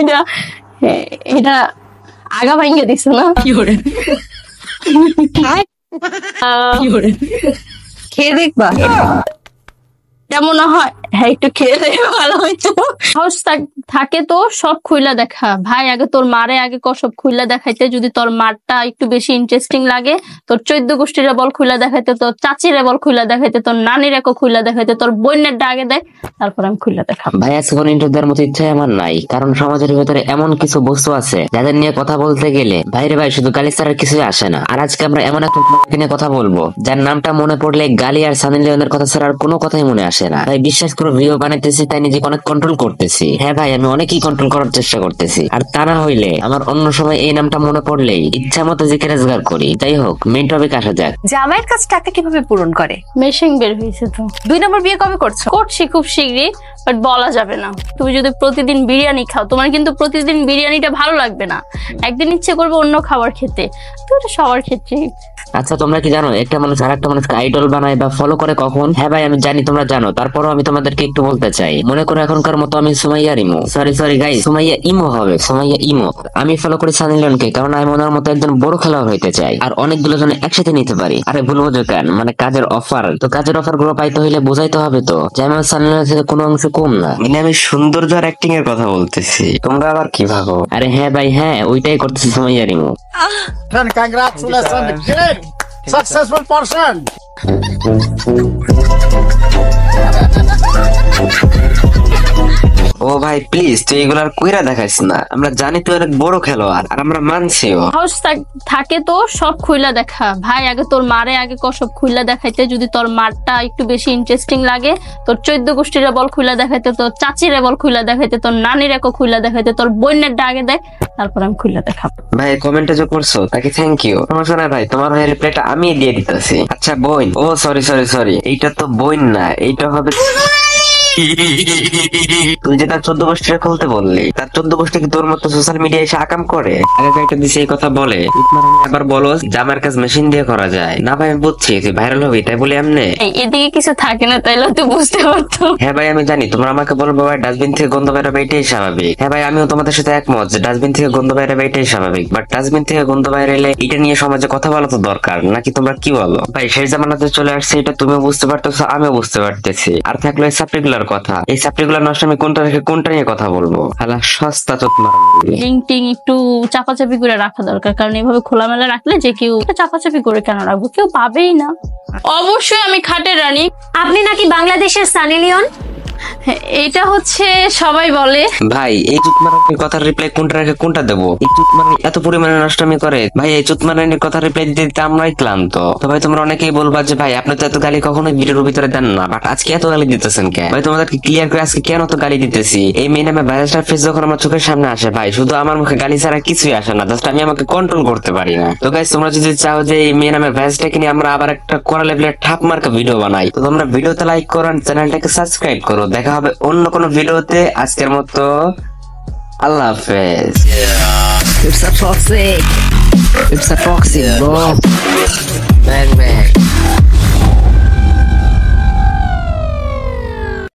এটা এটা আগা ভাঙ্গে দিছো না? খেয়ে দেখবা, এটা মনে হয় হ্যাঁ একটু খেয়ে দেখে ভালো হইতো। সাহস থাকে তো সব খুইলা দেখা ভাই, আগে তোর মারে আগে সব খুইলা দেখাইতে, যদি তোর মারটা একটু বেশি ইন্টারেস্টিং লাগে তোর 14 গোষ্ঠীর বল খুইলা দেখাইতে, তোর চাচির বল খুইলা দেখাইতে, তোর নানির একো খুইলা দেখাইতে, তোর বোনের আগে দেখ, তারপর আমি খুইলা দেখাম। ভাই আজকে কোনো ইন্টারভিউ দেওয়ার মতো ইচ্ছা আমার নাই, কারণ সমাজের ভিতরে এমন কিছু বস্তু আছে যাদের নিয়ে কথা বলতে গেলে ভাইরে ভাই শুধু গালি ছাড়া কিছুই আসে না। আর আজকে আমরা এমন একটা নিয়ে কথা বলবো যার নামটা মনে পড়লে গালি আর সানি লিওনের কথা ছাড়া আর কোনো কথাই মনে আসে না। ভাই বিশ্বাস করে ভিডিও বানাইতেছি তাই নিজেকে অনেক কন্ট্রোল করতেছি। হ্যাঁ ভাই আমি অনেকই কন্ট্রোল করার চেষ্টা করতেছি, আর তা না হইলে আমার অন্য সময় এই নামটা মনে পড়লেই ইচ্ছা মতো জিকে রোজগার করি। যাই হোক মেইন টপিক আসা যাক। জামাইয়ের কাছে টাকা কিভাবে পূরণ করে? মেশিং বের হয়েছে তো। 2 নম্বর বিয়ে কবে করছো? করছি খুব শীঘ্রই, বাট বলা যাবে না। তুমি যদি প্রতিদিন বিরিয়ানি খাও তোমার কিন্তু প্রতিদিন বিরিয়ানিটা ভালো লাগবে না, একদিন ইচ্ছে করবে অন্য খাবার খেতে, তো এটা সবার ক্ষেত্রেই। আচ্ছা তোমরা কি জানো একটা মানুষ আর একটা মানুষকে আইডল বানায় বা ফলো করে কখন? হ্যাঁ ভাই আমি জানি তোমরা জানো, তারপরও আমি তোমাদেরকে একটু বলতে চাই। মনে করো এখনকার মতো আমি সুমাইয়ার imo, sorry guys Sumaiya imo হবে, সুমাইয়া ইমো। আমি ফলো করি সানি লিওনকে কারণ আমি ওনার মতো একজন বড় খেলোয়াড় হইতে চাই আর অনেকগুলো জন একসাথে নিতে পারি। আরে ভুল বোঝো কেন, মানে কাজের অফার, তো কাজের অফার গুলো পাইতে হইলে বোঝাইতে হবে তো যে আমি সানি লিওনের থেকে কোনো অংশ কম না। মানে আমি সৌন্দর্য আর অ্যাক্টিং এর কথা বলতেছি, তোমরা আবার কি ভাবো? আরে হ্যাঁ ভাই হ্যাঁ ওইটাই করতেছি সুমাইয়ার imo. Congratulations, great, successful person. ও ভাই প্লিজ তুই এগুলো আর কইরা দেখাইস না, আমরা জানি তুই অনেক বড় খেলোয়াড় আর আমরা মানছিও। সাহস থাকে তো সব খুইলা দেখা ভাই, আগে তোর মারে আগে সব খুইলা দেখাইতে, যদি তোর মারটা একটু বেশি ইন্টারেস্টিং লাগে তোর 14 গোষ্ঠীর বল খুইলা দেখাইতে, তোর চাচির বল খুইলা দেখাইতে, তোর নানির একো খুইলা দেখাইতে, তোর বোনের আগে দেখ, তারপর আমি খুইলা দেখাম। ভাই কমেন্টে যে করছো তাকে থ্যাংক ইউ। সমস্যা নাই ভাই, তোমার ভাই রিপ্লাইটা আমি দিয়ে দিতেছি। আচ্ছা বোন, ও সরি এইটা তো বোন না, এইটা হবে তুই যে তার 14 গোষ্ঠীটা খুলতে বললি, তার 14 গোষ্ঠী কি তোর মতো সোশ্যাল মিডিয়া এসে আকাম করে? আগে কয়েকটা দিছে এই কথা বলে, আবার বলো জামার কাজ মেশিন দিয়ে করা যায় না। ভাই আমি বুঝছি তুই ভাইরাল হবি তাই বলি এমনি, এদিকে কিছু থাকে না তাইলে তুই বুঝতে পারতো। হ্যাঁ ভাই আমি জানি তোমরা আমাকে বলবো ভাই ডাস্টবিন থেকে গন্ধ বেরোবে এটাই স্বাভাবিক। হ্যাঁ ভাই আমিও তোমাদের সাথে একমত যে ডাস্টবিন থেকে গন্ধ বেরোবে এটাই স্বাভাবিক, বাট ডাস্টবিন থেকে গন্ধ বাইরে এলে এটা নিয়ে সমাজে কথা বলা তো দরকার নাকি? তোমরা কি বলো? ভাই শেষ জামানাতে চলে আসছে এটা তুমিও বুঝতে পারতেছো আমিও বুঝতে পারতেছি। আর থাকলো এই সাপ্লিগুলার কথা, এই সাপ্লিগুলার নষ্ট আমি কোনটা রেখে কোনটা নিয়ে কথা বলবো? হালা সস্তা চোখ মারা লিঙ্কটিং একটু চাপাচাপি করে রাখা দরকার, কারণ এইভাবে খোলামেলা রাখলে যে কেউ চাপাচাপি করে কেন রাখবো, কেউ পাবেই না। অবশ্যই আমি খাটের রানী। আপনি নাকি বাংলাদেশের সানি লিওন? এটা হচ্ছে সবাই বলে। ভাই এই চুতমারানির কথার রিপ্লাই কোনটা রেখে কোনটা দেবো? এই চুতমারানি এত পরিমাণে নষ্টমি করে ভাই, এই চুতমারানির কথা রিপ্লাই দিতে আমরাই ক্লান্ত। তো ভাই তোমরা অনেকেই বলবা যে ভাই আপনি তো এত গালি কখনোই ভিডিওর ভিতরে দেন না, বাট আজকে এত গালি দিতেছেন কেন? ভাই তোমাদেরকে ক্লিয়ার করে আজকে কেন তো গালি দিতেছি। এই মেয়ে নামে ভাইরাল ফেস যখন আমার চোখের সামনে আসে ভাই, শুধু আমার মুখে গালি ছাড়া কিছুই আসে না, জাস্ট আমি আমাকে কন্ট্রোল করতে পারি না। তো গাইস তোমরা যদি চাও যে এই মেয়ে নামে ভাইরালটাকে নিয়ে আমরা আবার একটা কড়া লেভেলের ঠাপ মার্কা ভিডিও বানাই, তো তোমরা ভিডিওতে লাইক করো আর চ্যানেলটাকে সাবস্ক্রাইব করো। দেখা হবে অন্য কোনো ভিডিওতে, আজকের মতো আল্লাহ হাফেজ। It's a toxic bro. Bang bang.